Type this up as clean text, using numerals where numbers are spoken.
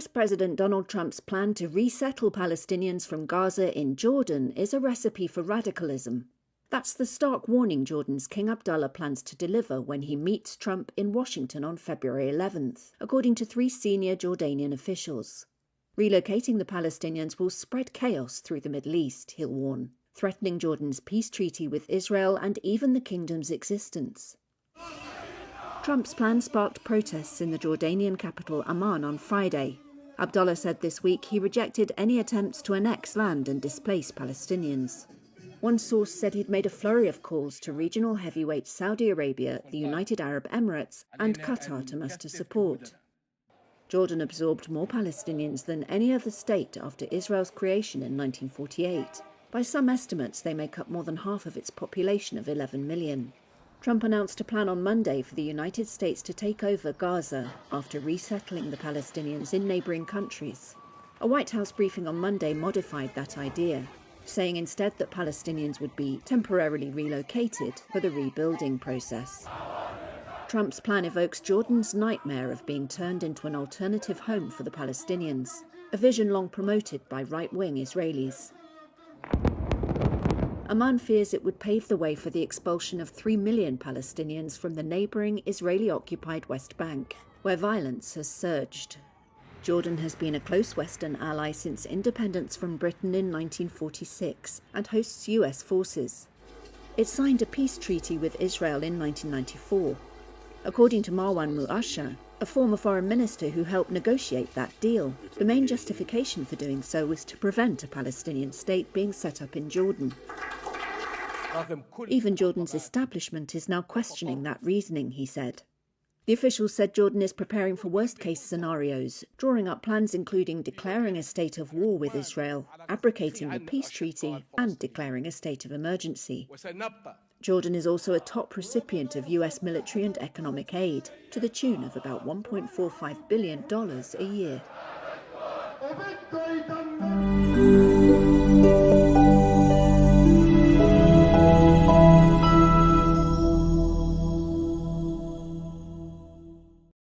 US President Donald Trump's plan to resettle Palestinians from Gaza in Jordan is a recipe for radicalism. That's the stark warning Jordan's King Abdullah plans to deliver when he meets Trump in Washington on February 11th, according to 3 senior Jordanian officials. Relocating the Palestinians will spread chaos through the Middle East, he'll warn, threatening Jordan's peace treaty with Israel and even the kingdom's existence. Trump's plan sparked protests in the Jordanian capital Amman on Friday. Abdullah said this week he rejected any attempts to annex land and displace Palestinians. One source said he'd made a flurry of calls to regional heavyweights Saudi Arabia, the United Arab Emirates, and Qatar to muster support. Jordan absorbed more Palestinians than any other state after Israel's creation in 1948. By some estimates, they make up more than half of its population of 11 million. Trump announced a plan on Monday for the United States to take over Gaza after resettling the Palestinians in neighbouring countries. A White House briefing on Monday modified that idea, saying instead that Palestinians would be temporarily relocated for the rebuilding process. Trump's plan evokes Jordan's nightmare of being turned into an alternative home for the Palestinians, a vision long promoted by right-wing Israelis. Amman fears it would pave the way for the expulsion of 3 million Palestinians from the neighbouring Israeli-occupied West Bank, where violence has surged. Jordan has been a close Western ally since independence from Britain in 1946 and hosts US forces. It signed a peace treaty with Israel in 1994. According to Marwan Muasher, a former foreign minister who helped negotiate that deal, the main justification for doing so was to prevent a Palestinian state being set up in Jordan. Even Jordan's establishment is now questioning that reasoning, he said. The officials said Jordan is preparing for worst-case scenarios, drawing up plans including declaring a state of war with Israel, abrogating the peace treaty, and declaring a state of emergency. Jordan is also a top recipient of US military and economic aid, to the tune of about $1.45 billion a year.